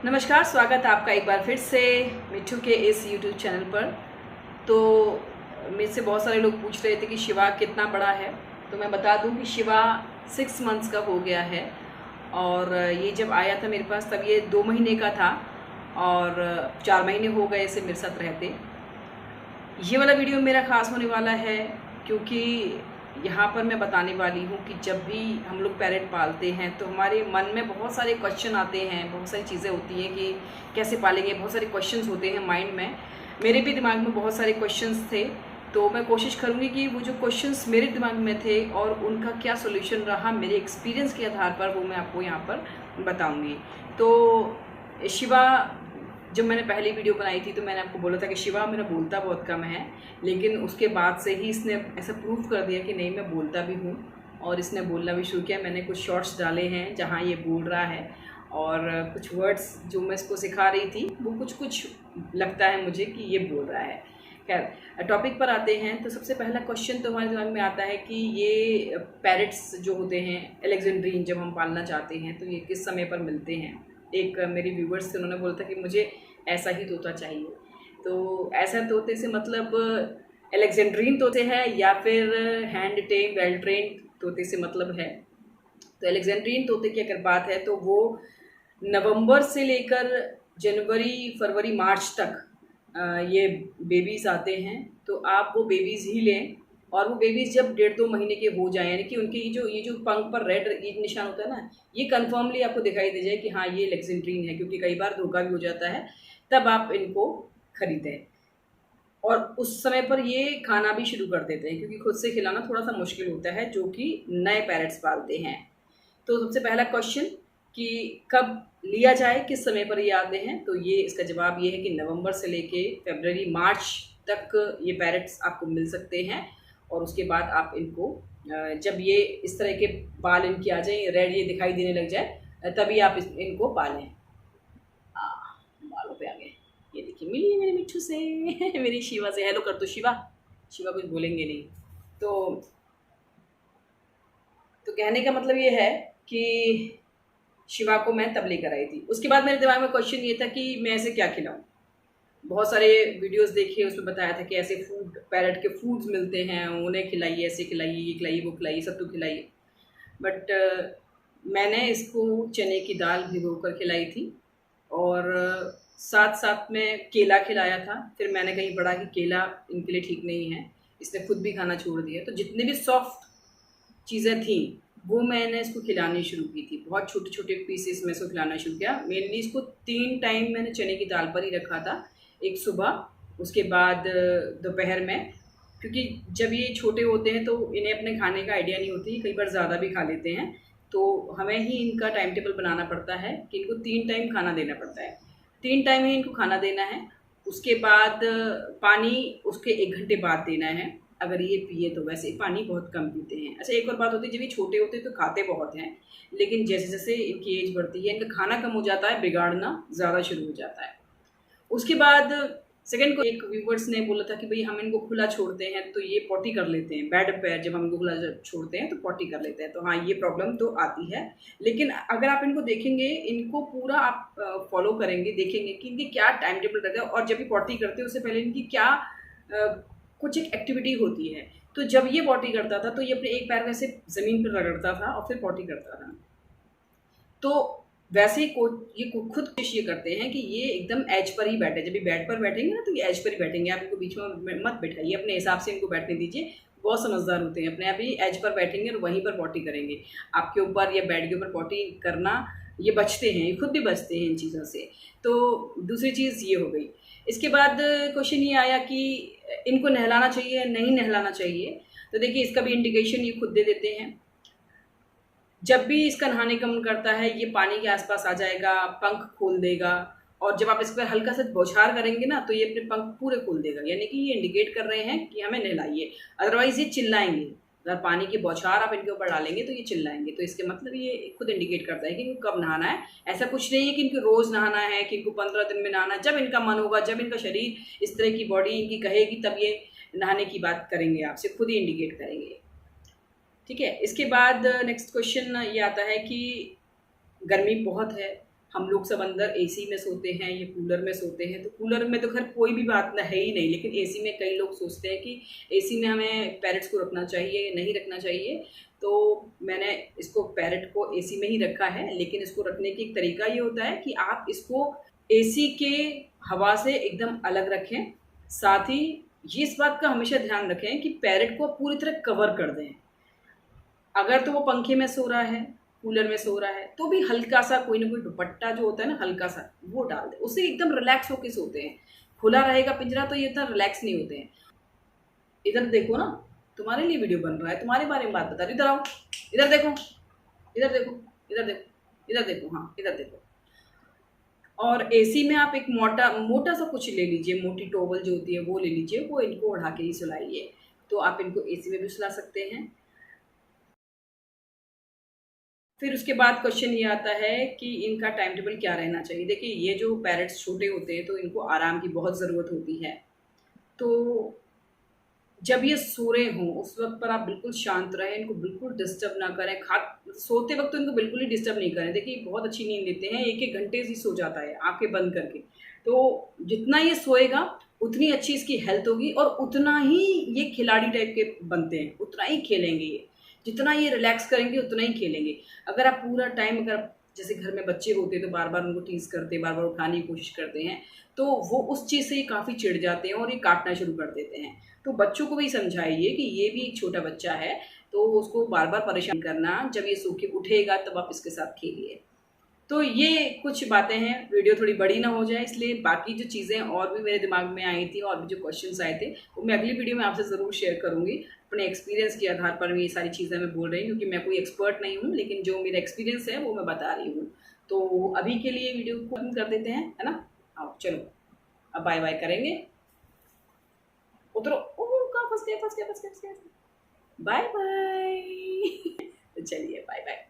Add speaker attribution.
Speaker 1: नमस्कार, स्वागत है आपका एक बार फिर से मिट्ठू के इस यूट्यूब चैनल पर। तो मेरे से बहुत सारे लोग पूछ रहे थे कि शिवा कितना बड़ा है। तो मैं बता दूं कि शिवा 6 मंथ्स का हो गया है और ये जब आया था मेरे पास तब ये 2 महीने का था और 4 महीने हो गए इसे मेरे साथ रहते। ये वाला वीडियो मेरा ख़ास होने वाला है क्योंकि यहाँ पर मैं बताने वाली हूँ कि जब भी हम लोग पैरेट पालते हैं तो हमारे मन में बहुत सारे क्वेश्चन आते हैं, बहुत सारी चीज़ें होती हैं कि कैसे पालेंगे, बहुत सारे क्वेश्चंस होते हैं माइंड में। मेरे भी दिमाग में बहुत सारे क्वेश्चंस थे, तो मैं कोशिश करूँगी कि वो जो क्वेश्चंस मेरे दिमाग में थे और उनका क्या सोल्यूशन रहा मेरे एक्सपीरियंस के आधार पर, वो मैं आपको यहाँ पर बताऊँगी। तो शिवा, जब मैंने पहली वीडियो बनाई थी तो मैंने आपको बोला था कि शिवा मेरा बोलता बहुत कम है, लेकिन उसके बाद से ही इसने ऐसा प्रूफ कर दिया कि नहीं, मैं बोलता भी हूँ और इसने बोलना भी शुरू किया। मैंने कुछ शॉर्ट्स डाले हैं जहाँ ये बोल रहा है और कुछ वर्ड्स जो मैं इसको सिखा रही थी वो कुछ लगता है मुझे कि ये बोल रहा है। खैर, टॉपिक पर आते हैं। तो सबसे पहला क्वेश्चन तो हमारे दिमाग में आता है कि ये पैरेट्स जो होते हैं अलेक्जेंड्रीन, जब हम पालना चाहते हैं तो ये किस समय पर मिलते हैं। एक मेरी व्यूवर्स थे, उन्होंने बोला था कि मुझे ऐसा ही तोता चाहिए। तो ऐसा तोते से मतलब अलेक्जेंड्रीन तोते हैं या फिर हैंड टेम वेल ट्रेन तोते से मतलब है। तो अलेक्जेंड्रीन तोते की अगर बात है तो वो नवंबर से लेकर जनवरी, फरवरी, मार्च तक ये बेबीज़ आते हैं। तो आप वो बेबीज़ ही लें और वो बेबीज़ जब 1.5-2 महीने के हो जाएँ, यानी कि उनके ये जो पंख पर रेड ये निशान होता है ना, ये कन्फर्मली आपको दिखाई दे जाए कि हाँ, ये अलेक्जेंड्रीन है, क्योंकि कई बार धोखा भी हो जाता है। तब आप इनको खरीदें और उस समय पर ये खाना भी शुरू कर देते हैं, क्योंकि खुद से खिलाना थोड़ा सा मुश्किल होता है जो कि नए पैरेट्स पालते हैं। तो सबसे पहला क्वेश्चन कि कब लिया जाए, किस समय पर ये आते हैं, तो ये इसका जवाब ये है कि नवंबर से लेके फरवरी, मार्च तक ये पैरेट्स आपको मिल सकते हैं। और उसके बाद आप इनको जब ये इस तरह के बाल इनके आ जाए, रेड ये दिखाई देने लग जाए, तभी आप इनको पालें। बालों पे आ गए, ये देखिए मिली है मेरे मिट्ठू से मेरी शिवा से हेलो कर दो। शिवा शिवा कुछ बोलेंगे नहीं। तो कहने का मतलब ये है कि शिवा को मैं तब लेकर आई थी। उसके बाद मेरे दिमाग में क्वेश्चन ये था कि मैं ऐसे क्या खिलाऊं। बहुत सारे वीडियोस देखे, उसमें बताया था कि ऐसे फूड, पैरेट के फूड्स मिलते हैं, उन्हें खिलाइए, ऐसे खिलाइए, ये खिलाइए, वो खिलाइए, सत्तू खिलाइए। बट मैंने इसको चने की दाल भिगो कर खिलाई थी और साथ साथ में केला खिलाया था। फिर मैंने कहीं पढ़ा कि केला इनके लिए ठीक नहीं है, इसने खुद भी खाना छोड़ दिया। तो जितने भी सॉफ्ट चीज़ें थी वो मैंने इसको खिलानी शुरू की थी। बहुत छोटे छोटे पीसेस में इसको खिलाना शुरू किया। मेनली इसको 3 टाइम मैंने चने की दाल पर ही रखा था, एक सुबह, उसके बाद दोपहर में, क्योंकि जब ये छोटे होते हैं तो इन्हें अपने खाने का आइडिया नहीं होती, कई बार ज़्यादा भी खा लेते हैं। तो हमें ही इनका टाइम टेबल बनाना पड़ता है कि इनको 3 टाइम खाना देना पड़ता है। 3 टाइम ही इनको खाना देना है। उसके बाद पानी उसके 1 घंटे बाद देना है, अगर ये पिए तो। वैसे पानी बहुत कम पीते हैं। अच्छा, एक और बात होती है, जब ये छोटे होते हैं तो खाते बहुत हैं, लेकिन जैसे जैसे इनकी एज बढ़ती है इनका खाना कम हो जाता है, बिगाड़ना ज़्यादा शुरू हो जाता है। उसके बाद सेकंड को एक व्यूवर्स ने बोला था कि भाई हम इनको खुला छोड़ते हैं तो ये पॉटी कर लेते हैं, बेड पर जब हम इनको खुला छोड़ते हैं तो पॉटी कर लेते हैं। तो हाँ, ये प्रॉब्लम तो आती है, लेकिन अगर आप इनको देखेंगे, इनको पूरा आप फॉलो करेंगे, देखेंगे कि इनके क्या टाइम टेबल रहता है और जब ये पॉटी करते हैं उससे पहले इनकी क्या कुछ एक एक्टिविटी होती है। तो जब ये पॉटी करता था तो ये अपने एक पैर वैसे ज़मीन पर रगड़ता था और फिर पॉटी करता था। तो वैसे ही खुद कोशिश ये करते हैं कि ये एकदम एज पर ही बैठे। जब ये बेड पर बैठेंगे ना तो ये एज पर ही बैठेंगे, आप इनको बीच में मत बैठाइए, अपने हिसाब से इनको बैठने दीजिए। बहुत समझदार होते हैं, अपने आप ही एज पर बैठेंगे और वहीं पर पॉटी करेंगे। आपके ऊपर या बेड के ऊपर पॉटी करना, ये बचते हैं, ये खुद भी बचते हैं इन चीज़ों से। तो दूसरी चीज़ ये हो गई। इसके बाद क्वेश्चन ये आया कि इनको नहलाना चाहिए नहीं नहलाना चाहिए। तो देखिए, इसका भी इंडिकेशन ये खुद दे देते हैं। जब भी इसका नहाने का मन करता है ये पानी के आसपास आ जाएगा, पंख खोल देगा, और जब आप इस पर हल्का सा बौछार करेंगे ना तो ये अपने पंख पूरे खोल देगा, यानी कि ये इंडिकेट कर रहे हैं कि हमें नहलाइए। अदरवाइज ये चिल्लाएंगे, अगर पानी की बौछार आप इनके ऊपर डालेंगे तो ये चिल्लाएंगे। तो इसके मतलब ये खुद इंडिकेट करता है कि इनको कब नहाना है। ऐसा कुछ नहीं है कि इनको रोज़ नहाना है, कि इनको 15 दिन में नहाना है। जब इनका मन होगा, जब इनका शरीर, इस तरह की बॉडी इनकी कहेगी, तब ये नहाने की बात करेंगे, आपसे खुद ही इंडिकेट करेंगे। ठीक है। इसके बाद नेक्स्ट क्वेश्चन ये आता है कि गर्मी बहुत है, हम लोग सब अंदर एसी में सोते हैं या कूलर में सोते हैं, तो कूलर में तो खैर कोई भी बात ना है ही नहीं, लेकिन एसी में कई लोग सोचते हैं कि एसी में हमें पैरट्स को रखना चाहिए, नहीं रखना चाहिए। तो मैंने इसको पैरट को एसी में ही रखा है, लेकिन इसको रखने की एक तरीका ये होता है कि आप इसको एसी के हवा से एकदम अलग रखें। साथ ही ये इस बात का हमेशा ध्यान रखें कि पैरट को पूरी तरह कवर कर दें। अगर तो वो पंखे में सो रहा है, कूलर में सो रहा है, तो भी हल्का सा कोई ना कोई दुपट्टा जो होता है ना, हल्का सा वो डाल दे, उससे एकदम रिलैक्स होके सोते हैं। खुला रहेगा पिंजरा तो ये इतना रिलैक्स नहीं होते हैं। इधर देखो ना, तुम्हारे लिए वीडियो बन रहा है, तुम्हारे बारे में बात बता रही, इधर आओ, इधर देखो, इधर देखो, इधर देखो, इधर देखो, हाँ इधर देखो। और एसी में आप एक मोटा मोटा सा कुछ ले लीजिए, मोटी टॉवल जो होती है वो ले लीजिए, वो इनको ओढ़ा के ही सुलाइए, तो आप इनको एसी में भी सुला सकते हैं। फिर उसके बाद क्वेश्चन ये आता है कि इनका टाइम टेबल क्या रहना चाहिए। देखिए, ये जो पैरट्स छोटे होते हैं तो इनको आराम की बहुत ज़रूरत होती है। तो जब ये सो रहे हों उस वक्त पर आप बिल्कुल शांत रहें, इनको बिल्कुल डिस्टर्ब ना करें। खा सोते वक्त तो इनको बिल्कुल ही डिस्टर्ब नहीं करें। देखिए, बहुत अच्छी नींद लेते हैं, 1-1 घंटे से सो जाता है आंखें बंद करके। तो जितना ये सोएगा उतनी अच्छी इसकी हेल्थ होगी और उतना ही ये खिलाड़ी टाइप के बनते हैं, उतना ही खेलेंगे ये। जितना ये रिलैक्स करेंगे उतना ही खेलेंगे। अगर आप पूरा टाइम, अगर जैसे घर में बच्चे होते हैं तो बार-बार उनको टीज़ करते हैं, बार-बार उठाने की कोशिश करते हैं, तो वो उस चीज़ से ही काफ़ी चिढ़ जाते हैं और ये काटना शुरू कर देते हैं। तो बच्चों को भी समझाइए कि ये भी एक छोटा बच्चा है, तो उसको बार-बार परेशान करना, जब ये सो के उठेगा तब आप इसके साथ खेलिए। तो ये कुछ बातें हैं, वीडियो थोड़ी बड़ी ना हो जाए इसलिए। बाकी जो चीज़ें और भी मेरे दिमाग में आई थी और भी जो क्वेश्चंस आए थे वो मैं अगली वीडियो में आपसे ज़रूर शेयर करूँगी। अपने एक्सपीरियंस के आधार पर मैं ये सारी चीज़ें मैं बोल रही हूँ, क्योंकि मैं कोई एक्सपर्ट नहीं हूँ, लेकिन जो मेरा एक्सपीरियंस है वो मैं बता रही हूँ। तो अभी के लिए वीडियो को खत्म कर देते हैं, है ना? आओ चलो, अब बाय बाय करेंगे। उतरो, ओह कहाँ फँस गए, फँस गए, फँस गए, फँस गए। Bye bye. तो चलिए बाय बाय।